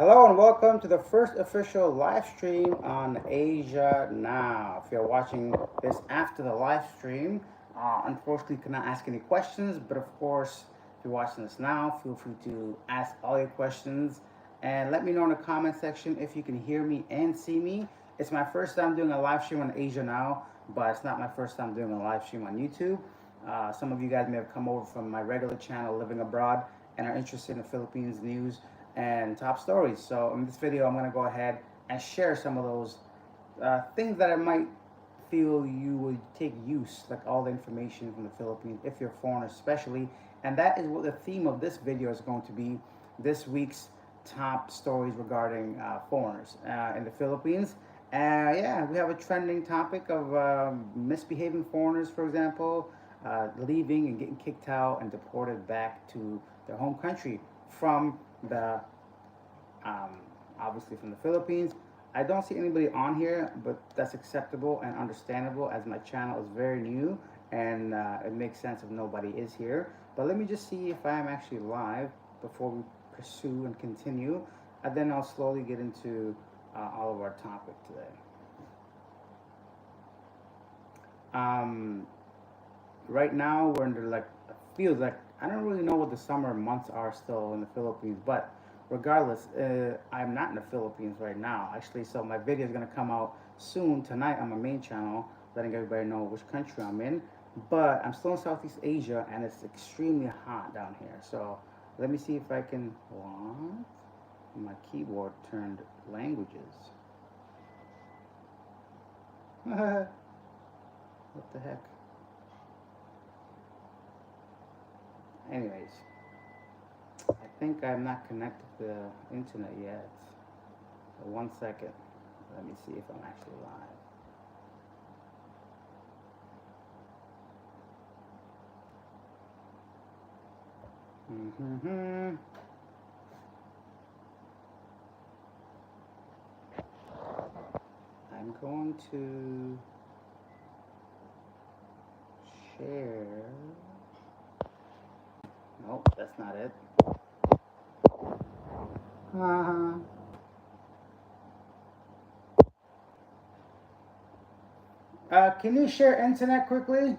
Hello and welcome to the first official live stream on Asia Now. If you're watching this after the live stream, unfortunately cannot ask any questions, but of course, if you're watching this now, feel free to ask all your questions and let me know in the comment section if you can hear me and see me. It's my first time doing a live stream on Asia Now, but it's not my first time doing a live stream on YouTube. Some of you guys may have come over from my regular channel, Living Abroad, and are interested in the Philippines news and top stories. So in this video, I'm going to go ahead and share some of those things that I might feel you would take use, like all the information from the Philippines, if you're a foreigner especially. And that is what the theme of this video is going to be, this week's top stories regarding foreigners in the Philippines. Yeah, we have a trending topic of misbehaving foreigners, for example, leaving and getting kicked out and deported back to their home country from the um, obviously from the Philippines. I don't see anybody on here, but that's acceptable and understandable as my channel is very new and it makes sense if nobody is here. But let me just see if I am actually live before we pursue and continue, and then I'll slowly get into all of our topic today. Right now we're under like feels like I don't really know what the summer months are still in the Philippines, but regardless, I'm not in the Philippines right now actually. So my video is gonna come out soon tonight on my main channel, letting everybody know which country I'm in. But I'm still in Southeast Asia, and it's extremely hot down here. So let me see if I can. What? My keyboard turned languages. What the heck? Anyways, I think I'm not connected to the internet yet. So 1 second. Let me see if I'm actually live. I'm going to share. Nope, that's not it. Can you share internet quickly?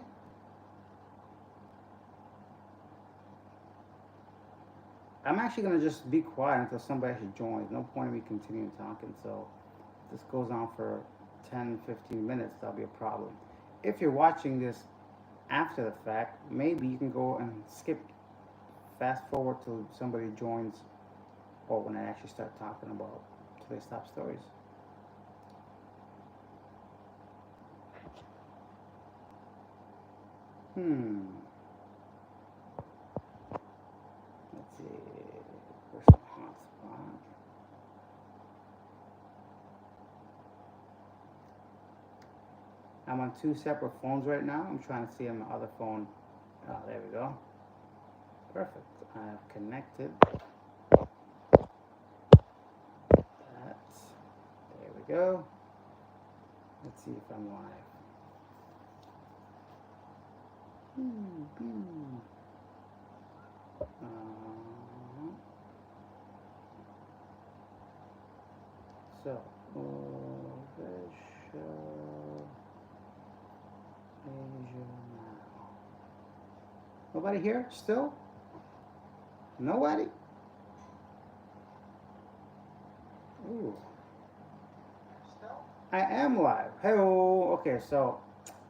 I'm actually going to just be quiet until somebody actually joins. No point in me continuing talking. So if this goes on for 10, 15 minutes, that'll be a problem. If you're watching this after the fact, maybe you can go and skip, fast forward till somebody joins, or when I actually start talking about today's top stories. Let's see. Where's the hotspot? I'm on two separate phones right now. I'm trying to see on my other phone. Oh, there we go. Perfect. I've connected. That's, there we go. Let's see if I'm live. So, official Asia Now. Nobody here still? Nobody? Ooh. I am live. Hey-oh. Okay, so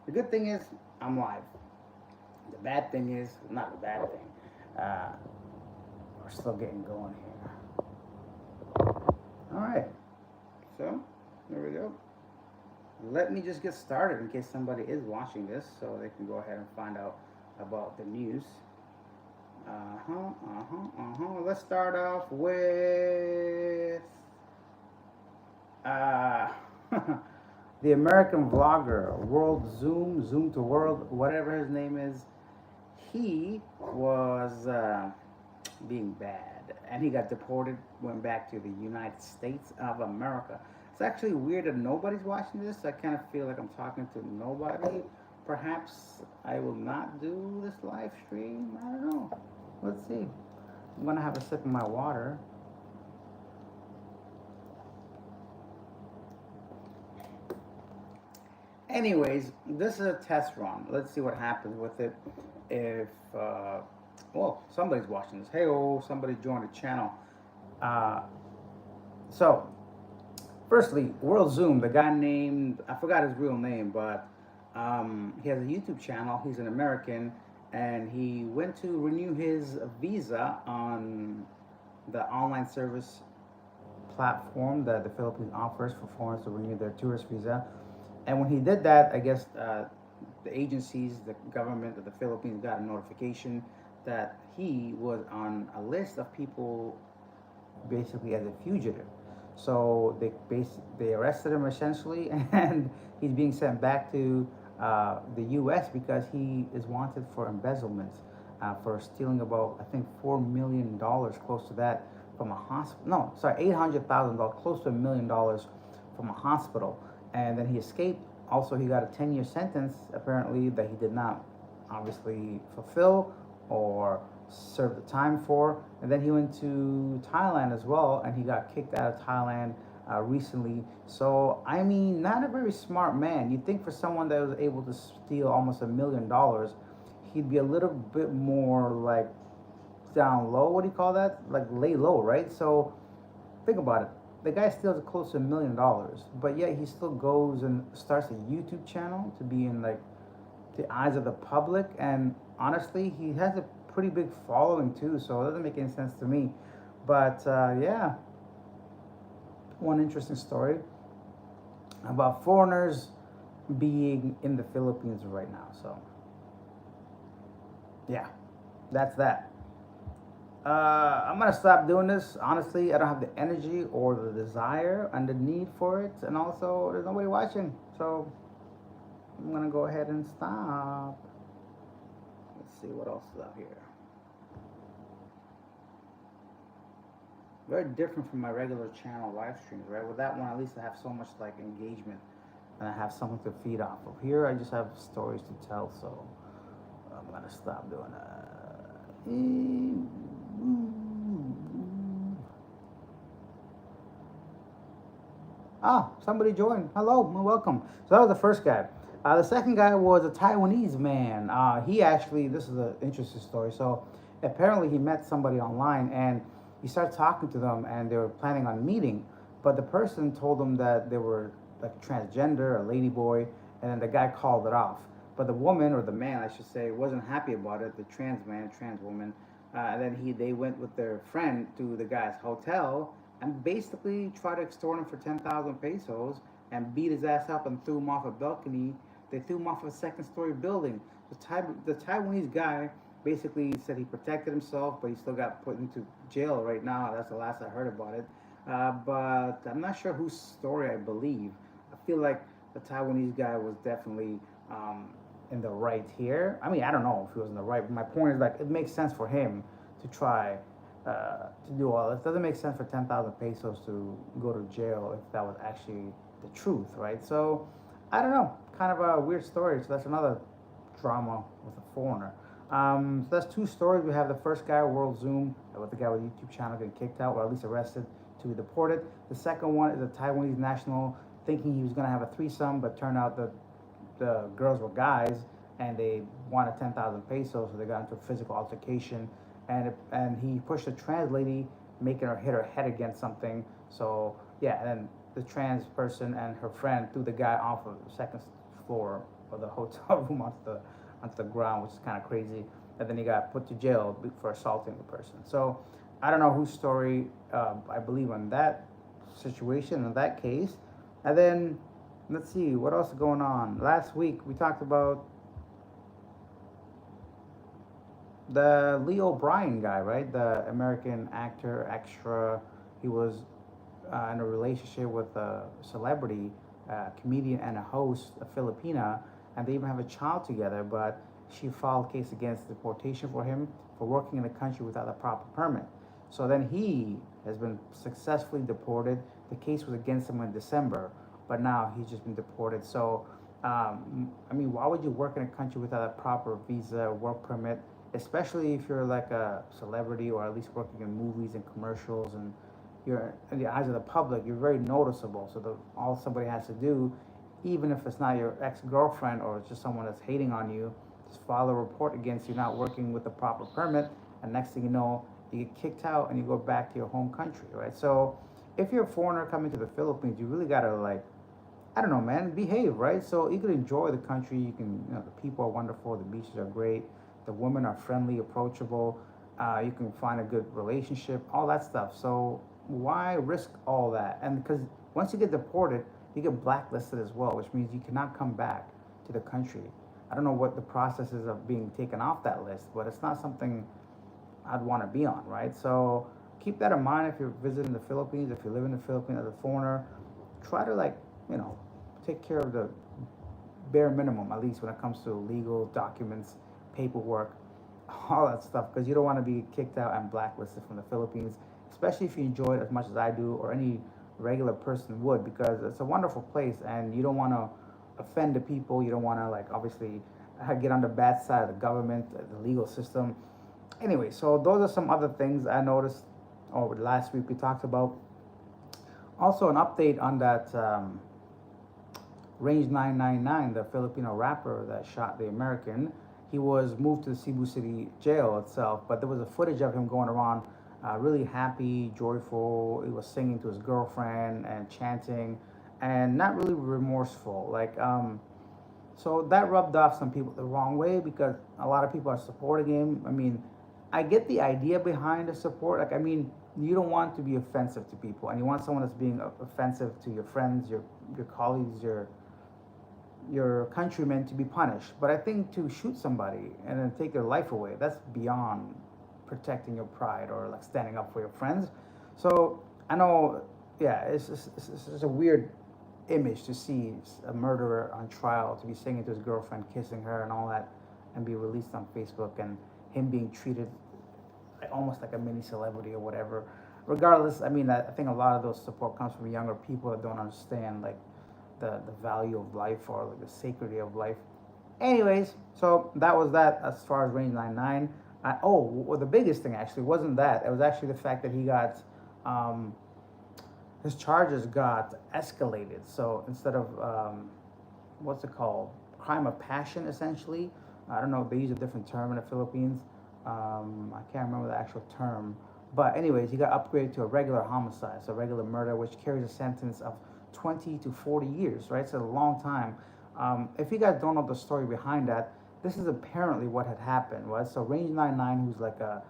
the good thing is I'm live. The bad thing is, not the bad thing, we're still getting going here. All right, so there we go. Let me just get started in case somebody is watching this so they can go ahead and find out about the news. Let's start off with the American vlogger, World Zoom to World, whatever his name is. He was being bad, and he got deported, went back to the United States of America. It's actually weird that nobody's watching this. I kind of feel like I'm talking to nobody. Perhaps I will not do this live stream. I don't know. Let's see. I'm gonna have a sip of my water. Anyways, this is a test run. Let's see what happens with it. If well, somebody's watching this. Hey, oh, somebody joined the channel. Uh, so, firstly, World Zoom, the guy named I forgot his real name, but he has a YouTube channel. He's an American, and he went to renew his visa on the online service platform that the Philippines offers for foreigners to renew their tourist visa. And when he did that, I guess the agencies, the government of the Philippines got a notification that he was on a list of people basically as a fugitive. So they arrested him essentially, and he's being sent back to the U.S. because he is wanted for embezzlement, for stealing about I think $4 million, close to that, from a hospital. No, sorry, $800,000, close to $1 million from a hospital, and then he escaped. Also, he got a 10-year sentence apparently that he did not obviously fulfill or serve the time for. And then he went to Thailand as well, and he got kicked out of Thailand recently. So, I mean, not a very smart man. You'd think for someone that was able to steal almost $1 million, he'd be a little bit more like down low. What do you call that? Like lay low, right? So, think about it. The guy steals close to $1 million, but yet he still goes and starts a YouTube channel to be in like the eyes of the public. And honestly, he has a pretty big following too, so it doesn't make any sense to me. But yeah, one interesting story about foreigners being in the Philippines right now. So yeah, that's that. I'm gonna stop doing this. Honestly, I don't have the energy or the desire and the need for it, and also there's nobody watching, so I'm gonna go ahead and stop. Let's see what else is out here. Very different from my regular channel live streams, right? With that one, at least I have so much like engagement, and I have something to feed off of. Here, I just have stories to tell, so I'm gonna stop doing that. Ah, somebody joined. Hello, welcome. So that was the first guy. The second guy was a Taiwanese man. He actually, this is an interesting story. So apparently he met somebody online, and he started talking to them, and they were planning on meeting. But the person told them that they were like transgender, a lady boy, and then the guy called it off. But the woman, or the man, I should say, wasn't happy about it. The trans man, trans woman, and then they went with their friend to the guy's hotel and basically tried to extort him for 10,000 pesos and beat his ass up and threw him off a balcony. They threw him off a second story building. The Taiwanese guy basically said he protected himself, but he still got put into jail right now. That's the last I heard about it. But I'm not sure whose story I believe. I feel like the Taiwanese guy was definitely in the right here. I mean, I don't know if he was in the right, but my point is like it makes sense for him to try to do all this. It doesn't make sense for 10,000 pesos to go to jail if that was actually the truth, right? So I don't know, kind of a weird story. So that's another drama with a foreigner. So that's two stories. We have the first guy, World Zoom, with the guy with the YouTube channel getting kicked out, or at least arrested to be deported. The second one is a Taiwanese national thinking he was going to have a threesome, but turned out that the girls were guys, and they wanted 10,000 pesos, so they got into a physical altercation, and he pushed a trans lady, making her hit her head against something. So yeah, and then the trans person and her friend threw the guy off of the second floor of the hotel room onto the ground, which is kind of crazy. And then he got put to jail for assaulting the person. So I don't know whose story I believe on that situation, in that case. And then let's see what else is going on. Last week we talked about the Leo O'Brien guy, right? The American actor, extra. He was in a relationship with a celebrity, comedian, and a host, a Filipina, and they even have a child together. But she filed a case against deportation for him for working in the country without a proper permit. So then he has been successfully deported. The case was against him in December, but now he's just been deported. So, I mean, why would you work in a country without a proper visa, work permit, especially if you're like a celebrity or at least working in movies and commercials, and you're in the eyes of the public, you're very noticeable. So all somebody has to do even if it's not your ex-girlfriend or it's just someone that's hating on you, just file a report against you not working with the proper permit, and next thing you know, you get kicked out and you go back to your home country, right? So if you're a foreigner coming to the Philippines, you really gotta like, I don't know, man, behave, right? So you can enjoy the country. You can, the people are wonderful. The beaches are great. The women are friendly, approachable. You can find a good relationship, all that stuff. So why risk all that? And because once you get deported, you get blacklisted as well, which means you cannot come back to the country. I don't know what the process is of being taken off that list, but it's not something I'd want to be on, right? So keep that in mind if you're visiting the Philippines, if you live in the Philippines as a foreigner, try to like, you know, take care of the bare minimum, at least when it comes to legal documents, paperwork, all that stuff, because you don't want to be kicked out and blacklisted from the Philippines, especially if you enjoy it as much as I do or any regular person would, because it's a wonderful place and you don't want to offend the people. You don't want to, like, obviously get on the bad side of the government, the legal system. Anyway, so those are some other things I noticed over the last week we talked about. Also, an update on that Range 999, the Filipino rapper that shot the American. He was moved to the Cebu City jail itself, but there was a footage of him going around really happy, joyful. He was singing to his girlfriend and chanting and not really remorseful. So that rubbed off some people the wrong way because a lot of people are supporting him. I mean, I get the idea behind the support. Like, I mean, you don't want to be offensive to people, and you want someone that's being offensive to your friends, your colleagues, your countrymen to be punished. But I think to shoot somebody and then take their life away, that's beyond protecting your pride or like standing up for your friends. So I know, yeah, it's a weird image to see a murderer on trial to be singing to his girlfriend, kissing her and all that, and be released on Facebook, and him being treated like, almost like a mini celebrity or whatever. Regardless, I mean, I think a lot of those support comes from younger people that don't understand like the value of life or like the sacredity of life. Anyways, so that was that as far as Range 99. Well, the biggest thing actually wasn't that. It was actually the fact that he got his charges got escalated. So instead of what's it called, crime of passion, essentially. I don't know if they use a different term in the Philippines. I can't remember the actual term. But anyways, he got upgraded to a regular homicide, so regular murder, which carries a sentence of 20 to 40 years, right? So a long time. If you guys don't know the story behind that, this is apparently what had happened, was so Range 99, who's like a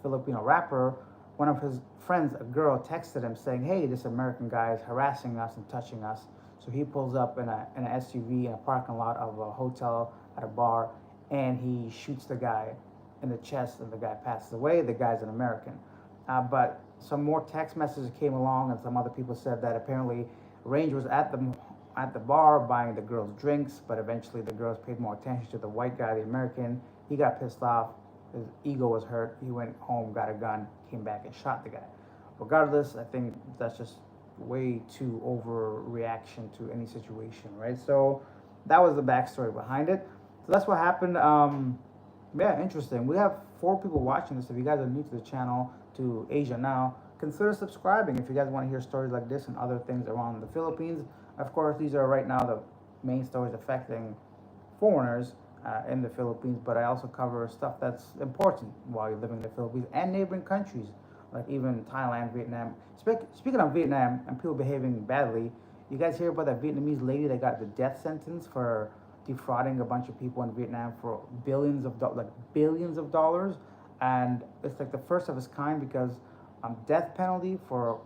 Filipino rapper, one of his friends, a girl, texted him saying, hey, this American guy is harassing us and touching us. So he pulls up in an SUV in a parking lot of a hotel at a bar, and he shoots the guy in the chest, and the guy passes away. The guy's an American. But some more text messages came along, and some other people said that apparently Range was at the bar buying the girls drinks, but eventually the girls paid more attention to the white guy, the American. He got pissed off. His ego was hurt. He went home, got a gun, came back and shot the guy. Regardless, I think that's just way too overreaction to any situation, right? So that was the backstory behind it. So that's what happened. Yeah, interesting. We have 4 people watching this. If you guys are new to the channel, to Asia Now, consider subscribing if you guys want to hear stories like this and other things around the Philippines. Of course, these are right now the main stories affecting foreigners in the Philippines, but I also cover stuff that's important while you're living in the Philippines and neighboring countries, like even Thailand, Vietnam. Speaking of Vietnam and people behaving badly, you guys hear about that Vietnamese lady that got the death sentence for defrauding a bunch of people in Vietnam for billions of dollars, and it's like the first of its kind because death penalty for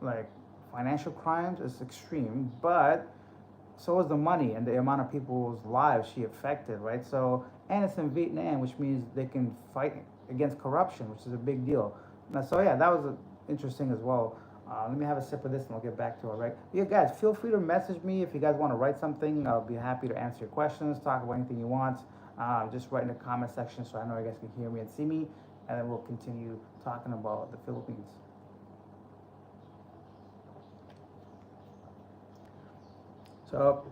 like financial crimes is extreme, but so is the money and the amount of people's lives she affected, right? So, and it's in Vietnam, which means they can fight against corruption, which is a big deal. So yeah, that was interesting as well. Let me have a sip of this and I'll get back to it, right? Yeah, guys, feel free to message me if you guys want to write something. I'll be happy to answer your questions, talk about anything you want. Just write in the comment section so I know you guys can hear me and see me, and then we'll continue talking about the Philippines. So,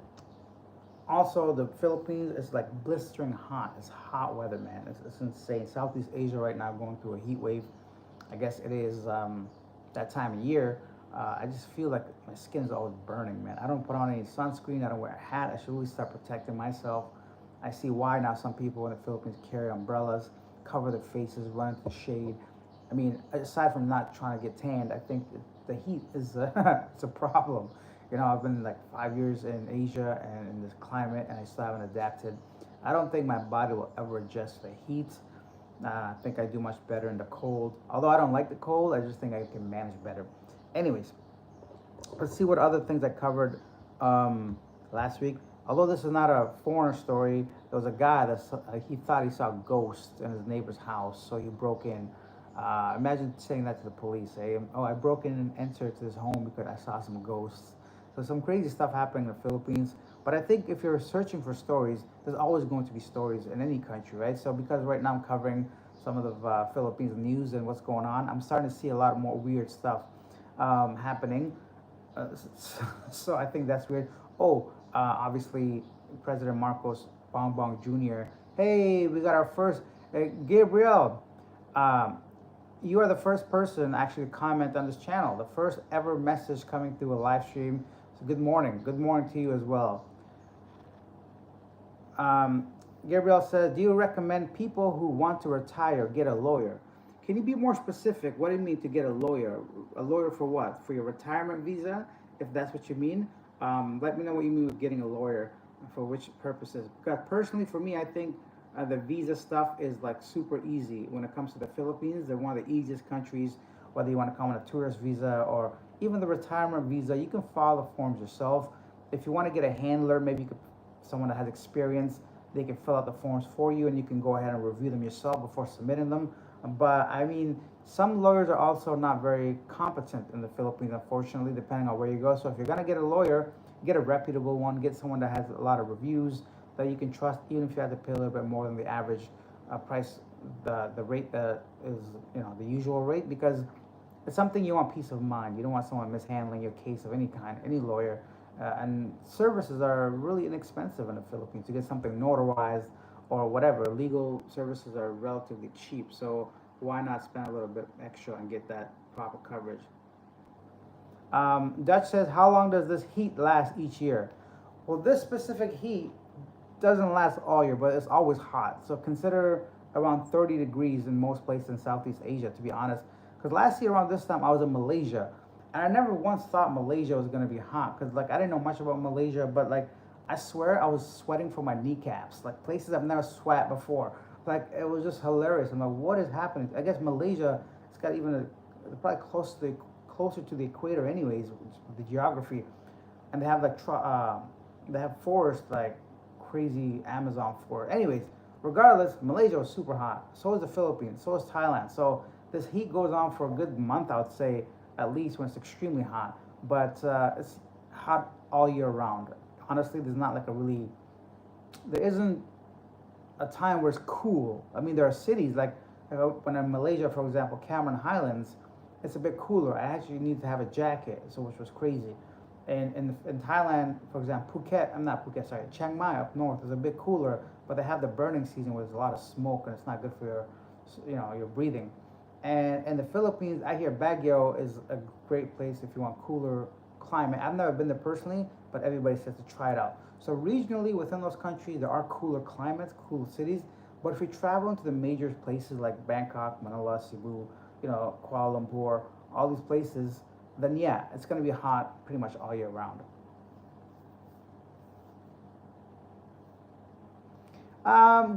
also the Philippines is like blistering hot. It's hot weather, man. It's insane. Southeast Asia right now going through a heat wave. I guess it is that time of year. I just feel like my skin is always burning, man. I don't put on any sunscreen. I don't wear a hat. I should really start protecting myself. I see why now some people in the Philippines carry umbrellas, cover their faces, run into the shade. I mean, aside from not trying to get tanned, I think the heat is it's a problem. You know, I've been like 5 years in Asia and in this climate, and I still haven't adapted. I don't think my body will ever adjust to the heat. I think I do much better in the cold. Although I don't like the cold, I just think I can manage better. Anyways, let's see what other things I covered last week. Although this is not a foreign story, there was a guy that he thought he saw ghosts in his neighbor's house, so he broke in. Imagine saying that to the police. Say, "Oh, I broke in and entered to this home because I saw some ghosts." So some crazy stuff happening in the Philippines. But I think if you're searching for stories, there's always going to be stories in any country, right? So because right now I'm covering some of the Philippines news and what's going on, I'm starting to see a lot more weird stuff happening. Uh, so I think that's weird. Oh, obviously President Marcos Bongbong Jr. Hey, we got our first Gabriel. Um, you are the first person actually to comment on this channel. The first ever message coming through a live stream. So good morning. Good morning to you as well. Um, Gabriel says, do you recommend people who want to retire get a lawyer? Can you be more specific? What do you mean to get a lawyer? A lawyer for what? For your retirement visa, if that's what you mean? Let me know what you mean with getting a lawyer, for which purposes. Because personally, for me, I think the visa stuff is like super easy when it comes to the Philippines. They're one of the easiest countries, whether you want to come on a tourist visa or even the retirement visa. You can file the forms yourself. If you want to get a handler, maybe you could someone that has experience, they can fill out the forms for you and you can go ahead and review them yourself before submitting them. But I mean, some lawyers are also not very competent in the Philippines, unfortunately, depending on where you go. So if you're going to get a lawyer, get a reputable one, get someone that has a lot of reviews that you can trust, even if you have to pay a little bit more than the average price, the rate that is, you know, the usual rate, because it's something you want peace of mind. You don't want someone mishandling your case of any kind, any lawyer. And services are really inexpensive in the Philippines. To get something notarized or whatever, legal services are relatively cheap. So why not spend a little bit extra and get that proper coverage? Dutch says, how long does this heat last each year? Well, this specific heat doesn't last all year, but it's always hot. So consider around 30 degrees in most places in Southeast Asia, to be honest. Because last year around this time, I was in Malaysia. And I never once thought Malaysia was going to be hot. Because, like, I didn't know much about Malaysia. But, like, I swear I was sweating from my kneecaps. Like, places I've never sweat before. Like, it was just hilarious. I'm like, what is happening? I guess Malaysia, it's got even probably closer to the equator anyways, the geography. And they have, like, they have forest, like, crazy Amazon forest. Anyways, regardless, Malaysia was super hot. So is the Philippines. So is Thailand. So this heat goes on for a good month, I would say, at least when it's extremely hot. But it's hot all year round. Honestly, there's not like there isn't a time where it's cool. I mean, there are cities like when I'm in Malaysia, for example, Cameron Highlands, it's a bit cooler. I actually need to have a jacket, so which was crazy. And in Thailand, for example, I'm not Phuket, sorry, Chiang Mai up north is a bit cooler, but they have the burning season where there's a lot of smoke and it's not good for your breathing. And in the Philippines, I hear Baguio is a great place if you want cooler climate. I've never been there personally, but everybody says to try it out. So regionally within those countries, there are cooler climates, cooler cities. But if you travel into the major places like Bangkok, Manila, Cebu, Kuala Lumpur, all these places, then yeah, it's going to be hot pretty much all year round.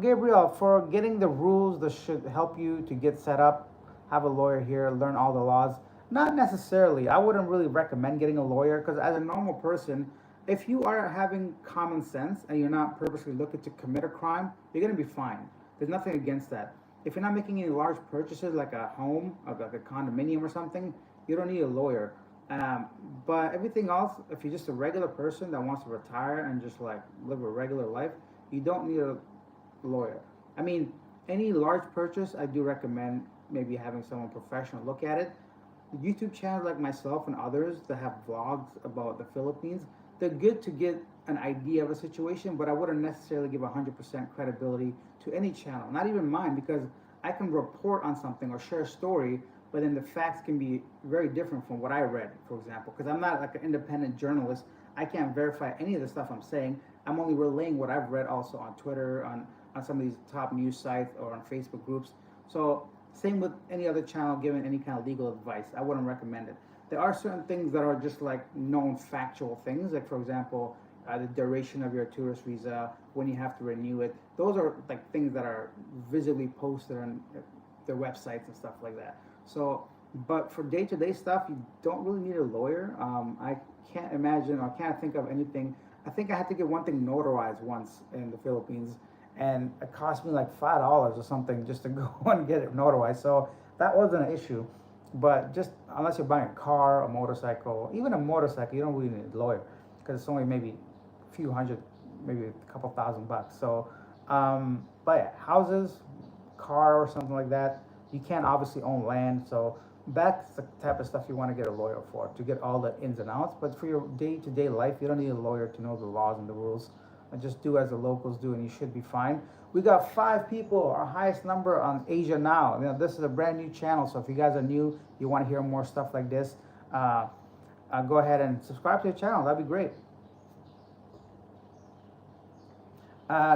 Gabriel, for getting the rules that should help you to get set up, have a lawyer here, learn all the laws. Not necessarily. I wouldn't really recommend getting a lawyer because as a normal person, if you are having common sense and you're not purposely looking to commit a crime, you're going to be fine. There's nothing against that. If you're not making any large purchases like a home, like a condominium or something, you don't need a lawyer. But everything else, if you're just a regular person that wants to retire and just like live a regular life, you don't need a lawyer. I mean, any large purchase, I do recommend maybe having someone professional look at it. YouTube channels like myself and others that have vlogs about the Philippines, they're good to get an idea of a situation, but I wouldn't necessarily give 100% credibility to any channel, not even mine, because I can report on something or share a story, but then the facts can be very different from what I read, for example, because I'm not like an independent journalist. I can't verify any of the stuff I'm saying. I'm only relaying what I've read also on Twitter, on some of these top news sites, or on Facebook groups. So same with any other channel giving any kind of legal advice. I wouldn't recommend it. There are certain things that are just like known factual things, like for example, the duration of your tourist visa, when you have to renew it. Those are like things that are visibly posted on their websites and stuff like that. So, but for day-to-day stuff, you don't really need a lawyer. I can't imagine or can't think of anything. I think I had to get one thing notarized once in the Philippines, and it cost me like $5 or something just to go and get it notarized. So that wasn't an issue. But just unless you're buying a car, a motorcycle, even a motorcycle, you don't really need a lawyer because it's only maybe a few hundred, maybe a couple $1,000. So, but yeah, houses, car, or something like that. You can't obviously own land, so that's the type of stuff you want to get a lawyer for, to get all the ins and outs. But for your day-to-day life, you don't need a lawyer to know the laws and the rules. And just do as the locals do, and you should be fine. We got 5 people, our highest number on Asia Now. This is a brand new channel, so if you guys are new, you want to hear more stuff like this, go ahead and subscribe to the channel. That'd be great.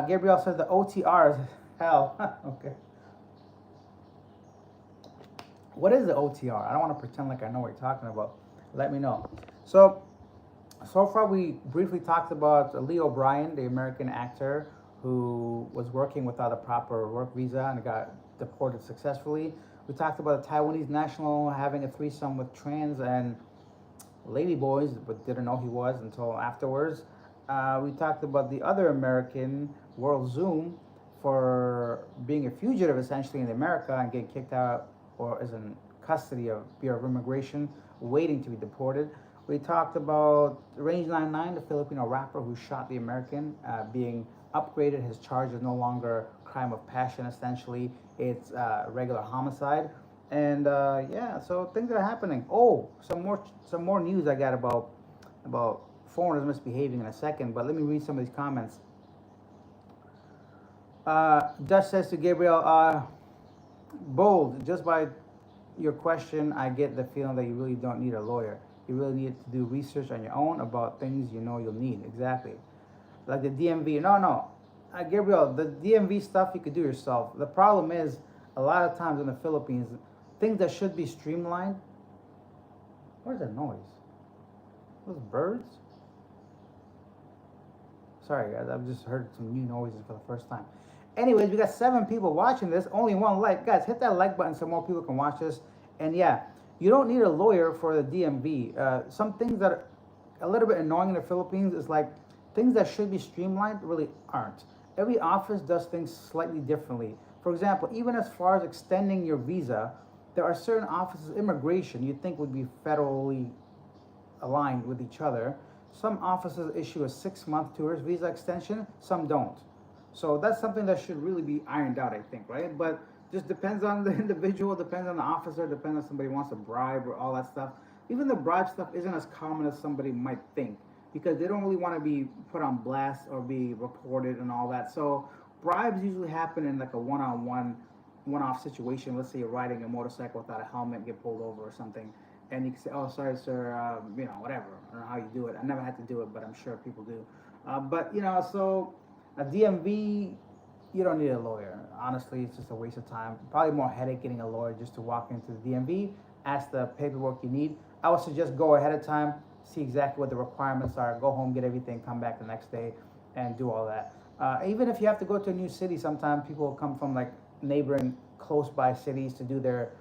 Gabriel says the OTR is hell. Okay. What is the OTR? I don't want to pretend like I know what you're talking about. Let me know. So far we briefly talked about Lee O'Brien, the American actor who was working without a proper work visa and got deported successfully. We talked about a Taiwanese national having a threesome with trans and ladyboys, but didn't know he was until afterwards. We talked about the other American, World Zoom, for being a fugitive essentially in America and getting kicked out or is in custody of Bureau of Immigration, waiting to be deported. We talked about Range 99, the Filipino rapper who shot the American, being upgraded. His charge is no longer crime of passion, essentially. It's regular homicide. And yeah, so things are happening. Oh, some more news I got about foreigners misbehaving in a second, but let me read some of these comments. Dutch says to Gabriel, bold, just by your question, I get the feeling that you really don't need a lawyer. You really need to do research on your own about things you know you'll need. Exactly. Like the DMV. No. Gabriel, the DMV stuff you could do yourself. The problem is, a lot of times in the Philippines, things that should be streamlined. What is that noise? Those birds? Sorry guys, I've just heard some new noises for the first time. Anyways, we got 7 people watching this, only 1 like. Guys, hit that like button so more people can watch this. And yeah, you don't need a lawyer for the DMV. Some things that are a little bit annoying in the Philippines is like things that should be streamlined really aren't. Every office does things slightly differently. For example, even as far as extending your visa, there are certain offices, immigration, you'd think would be federally aligned with each other. Some offices issue a 6-month tourist visa extension, some don't. So that's something that should really be ironed out, I think, right? But just depends on the individual, depends on the officer, depends on somebody wants to bribe or all that stuff. Even the bribe stuff isn't as common as somebody might think because they don't really want to be put on blast or be reported and all that. So bribes usually happen in like a one-off situation. Let's say you're riding a motorcycle without a helmet, get pulled over or something. And you can say, oh, sorry, sir, whatever. I don't know how you do it. I never had to do it, but I'm sure people do. But, so a DMV, you don't need a lawyer. Honestly, it's just a waste of time. Probably more headache getting a lawyer just to walk into the DMV, ask the paperwork you need. I would suggest go ahead of time, see exactly what the requirements are, go home, get everything, come back the next day, and do all that. Even if you have to go to a new city, sometimes people come from like neighboring close by cities to do their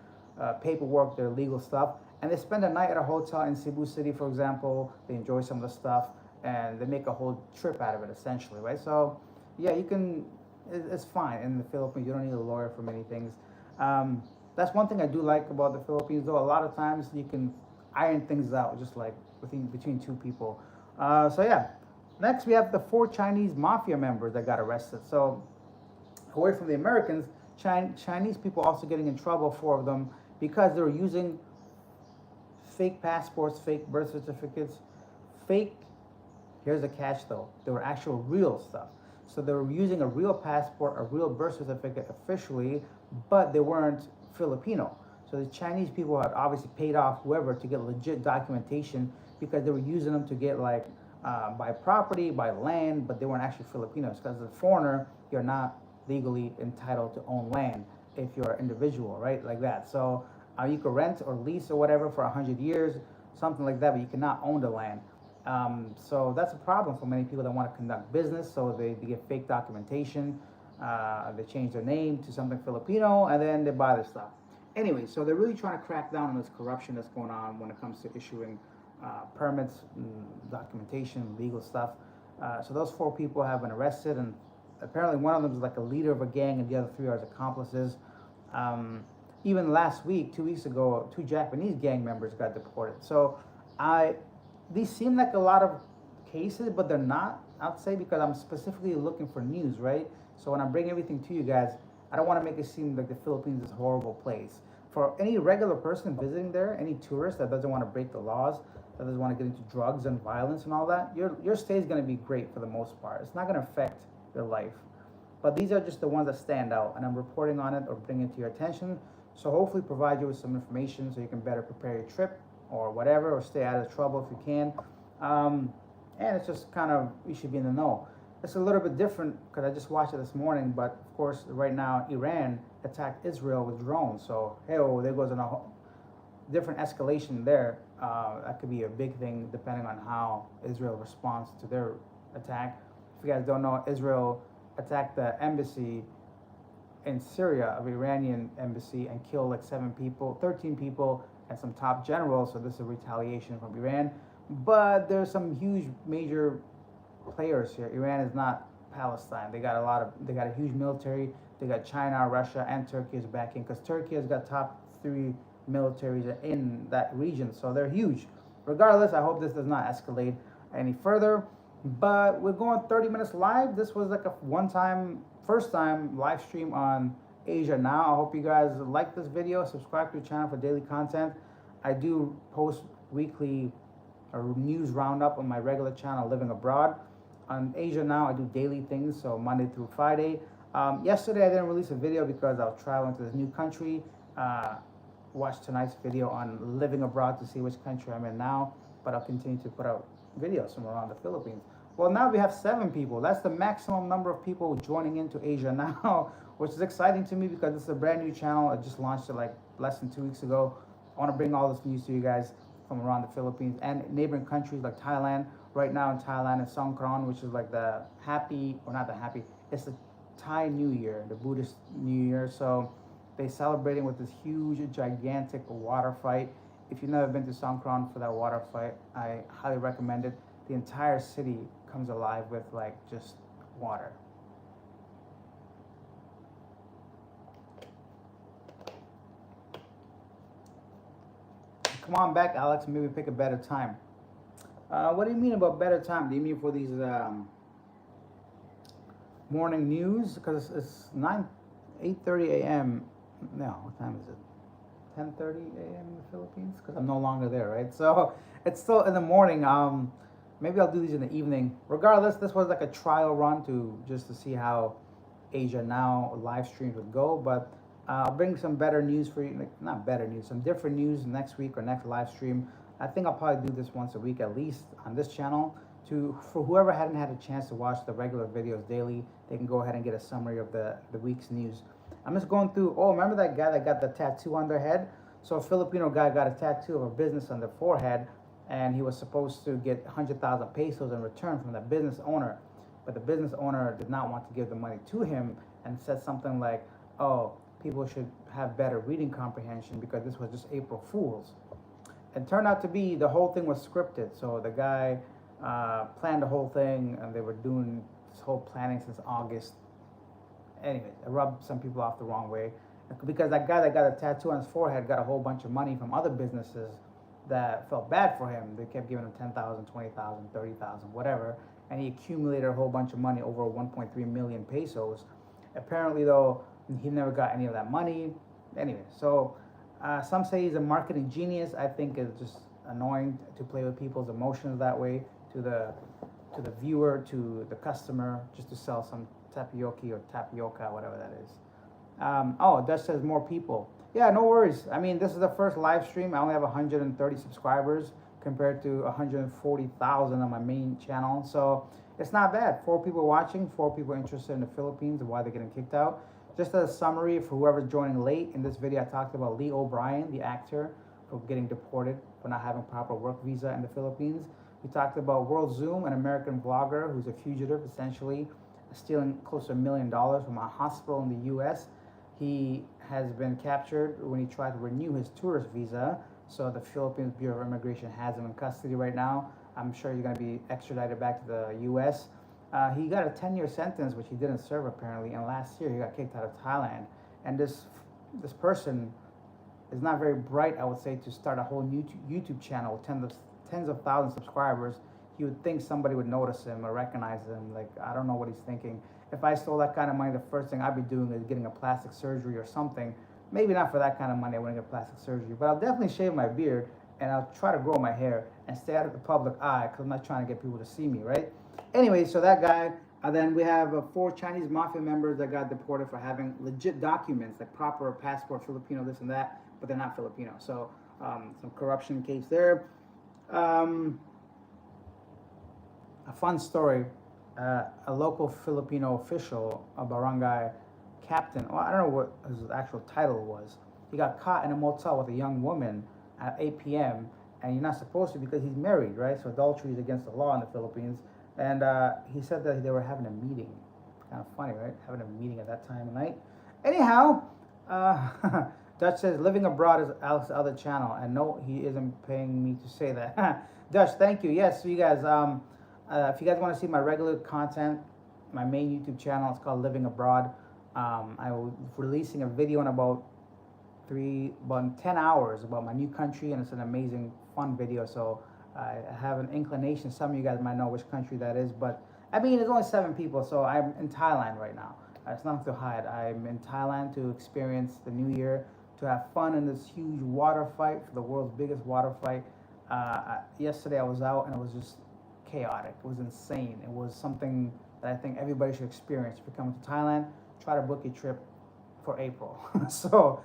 paperwork, their legal stuff. And they spend a night at a hotel in Cebu City, for example. They enjoy some of the stuff, and they make a whole trip out of it, essentially, right? So, yeah, you can. It's fine in the Philippines. You don't need a lawyer for many things. That's one thing I do like about the Philippines, though. A lot of times you can iron things out, just like between 2 people. So yeah. Next, we have the 4 Chinese mafia members that got arrested. So, away from the Americans, Chinese people also getting in trouble, 4 of them, because they were using fake passports, fake birth certificates, fake, here's the catch though, they were actual real stuff. So they were using a real passport, a real birth certificate officially, but they weren't Filipino. So So the Chinese people had obviously paid off whoever to get legit documentation because they were using them to get like buy property, buy land, but they weren't actually Filipinos. Because as a foreigner, you're not legally entitled to own land if you're an individual, right? Like that. So you could rent or lease or whatever for 100 years, something like that, but you cannot own the land. So that's a problem for many people that want to conduct business. So they get fake documentation. They change their name to something Filipino, and then they buy their stuff. Anyway, so they're really trying to crack down on this corruption that's going on when it comes to issuing permits, documentation, legal stuff. So those 4 people have been arrested, and apparently one of them is like a leader of a gang, and the other 3 are his accomplices. Even last week, 2 weeks ago, 2 Japanese gang members got deported. So these seem like a lot of cases, but they're not, I'd say, because I'm specifically looking for news, right? So when I bring everything to you guys, I don't want to make it seem like the Philippines is a horrible place. For any regular person visiting there, any tourist that doesn't want to break the laws, that doesn't want to get into drugs and violence and all that, your stay is going to be great for the most part. It's not going to affect your life. But these are just the ones that stand out, and I'm reporting on it or bringing it to your attention. So hopefully provide you with some information so you can better prepare your trip or whatever, or stay out of trouble if you can. And it's just kind of, you should be in the know. It's a little bit different because I just watched it this morning, but of course right now Iran attacked Israel with drones. So hey, oh, there goes a different escalation there. That could be a big thing depending on how Israel responds to their attack. If you guys don't know, Israel attacked the embassy in Syria, of Iranian embassy, and killed like 13 people, and some top generals. So this is a retaliation from Iran. But there's some huge major players here. Iran is not Palestine. They got a huge military. They got China, Russia, and Turkey is backing, because Turkey has got top 3 militaries in that region. So they're huge. Regardless, I hope this does not escalate any further. But we're going 30 minutes live. This was like a first time live stream on Asia Now. I hope you guys like this video. Subscribe to the channel for daily content. I do post weekly news roundup on my regular channel, Living Abroad. On Asia Now, I do daily things, so Monday through Friday. Yesterday, I didn't release a video because I was traveling to this new country. Watch tonight's video on living abroad to see which country I'm in now. But I'll continue to put out videos from around the Philippines. Well, now we have 7 people. That's the maximum number of people joining into Asia Now, which is exciting to me because this is a brand new channel. I just launched it like less than 2 weeks ago. I want to bring all this news to you guys from around the Philippines and neighboring countries like Thailand. Right now in Thailand is Songkran, which is like it's the Thai New Year, the Buddhist New Year. So they celebrating with this huge, gigantic water fight. If you've never been to Songkran for that water fight, I highly recommend it. The entire city comes alive with like just water. Come on back, Alex. Maybe pick a better time. What do you mean about better time? Do you mean for these morning news? Because it's 8:30 a.m. No, what time is it? 10:30 a.m. in the Philippines? Because I'm no longer there, right? So it's still in the morning. Maybe I'll do these in the evening. Regardless, this was like a trial run just to see how Asia Now live streams would go. But I'll bring some better news for you. Like, not better news, some different news next week or next live stream. I think I'll probably do this once a week at least on this channel. For whoever hadn't had a chance to watch the regular videos daily, they can go ahead and get a summary of the week's news. I'm just going through. Oh, remember that guy that got the tattoo on their head? So a Filipino guy got a tattoo of a business on their forehead, and he was supposed to get 100,000 pesos in return from the business owner. But the business owner did not want to give the money to him and said something like, oh, people should have better reading comprehension because this was just April Fool's. It turned out to be the whole thing was scripted. So the guy planned the whole thing, and they were doing this whole planning since August. Anyway, it rubbed some people off the wrong way because that guy that got a tattoo on his forehead got a whole bunch of money from other businesses that felt bad for him. They kept giving him 10,000, 20,000, 30,000, whatever, and he accumulated a whole bunch of money, over 1.3 million pesos. Apparently, though, he never got any of that money. Anyway, so some say he's a marketing genius. I think it's just annoying to play with people's emotions that way, to the viewer, to the customer, just to sell some tapioca, whatever that is. Oh, Dutch says more people. Yeah, no worries. I mean, this is the first live stream. I only have 130 subscribers compared to 140,000 on my main channel. So it's not bad. 4 people watching, 4 people interested in the Philippines and why they're getting kicked out. Just as a summary for whoever's joining late, in this video I talked about Lee O'Brien, the actor, for getting deported for not having proper work visa in the Philippines. We talked about World Zoom, an American vlogger who's a fugitive, essentially stealing close to $1 million from a hospital in the U.S. He has been captured when he tried to renew his tourist visa. So the Philippines Bureau of Immigration has him in custody right now. I'm sure he's going to be extradited back to the U.S. He got a 10-year sentence, which he didn't serve apparently. And last year he got kicked out of Thailand. And this person is not very bright, I would say, to start a whole YouTube channel with tens of thousands of subscribers. You would think somebody would notice him or recognize him. Like, I don't know what he's thinking. If I stole that kind of money, the first thing I'd be doing is getting a plastic surgery or something. Maybe not for that kind of money, I wouldn't get plastic surgery, but I'll definitely shave my beard and I'll try to grow my hair and stay out of the public eye because I'm not trying to get people to see me, right? Anyway, so that guy, then we have 4 Chinese mafia members that got deported for having legit documents, like proper passport, Filipino, this and that, but they're not Filipino. So some corruption case there. A fun story, a local Filipino official, a barangay captain, well, I don't know what his actual title was. He got caught in a motel with a young woman at 8 p.m. and you're not supposed to because he's married, right? So adultery is against the law in the Philippines. And he said that they were having a meeting. Kind of funny, right? Having a meeting at that time of night. Anyhow, Dutch says living abroad is Alex's other channel, and no, he isn't paying me to say that. Dutch, thank you. Yes, so you guys, if you guys want to see my regular content, my main YouTube channel, it's called Living Abroad. I will be releasing a video in about 10 hours about my new country, and it's an amazing, fun video. So I have an inclination. Some of you guys might know which country that is, but I mean, there's only 7 people, so I'm in Thailand right now. It's nothing to hide. I'm in Thailand to experience the new year, to have fun in this huge water fight, for the world's biggest water fight. Yesterday I was out and it was just chaotic. It was insane. It was something that I think everybody should experience. If you're coming to Thailand, try to book a trip for April. So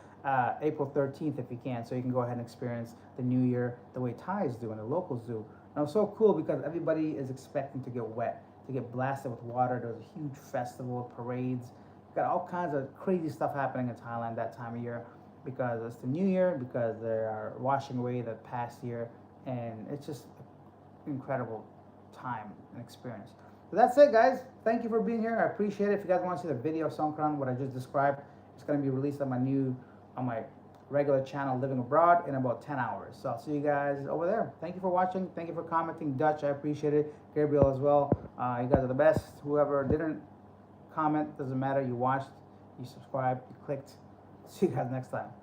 April 13th if you can, so you can go ahead and experience the new year the way Thais do and the locals do. And it was so cool because everybody is expecting to get wet, to get blasted with water. There's a huge festival, parades. Got all kinds of crazy stuff happening in Thailand that time of year because it's the new year, because they are washing away the past year, and it's just an incredible time and experience. So that's it, guys. Thank you for being here. I appreciate it. If you guys want to see the video of Songkran, what I just described, it's going to be released on my regular channel, Living Abroad, in about 10 hours. So I'll see you guys over there. Thank you for watching. Thank you for commenting. Dutch, I appreciate it. Gabriel as well. You guys are the best. Whoever didn't comment, doesn't matter. You watched, you subscribed, you clicked. See you guys next time.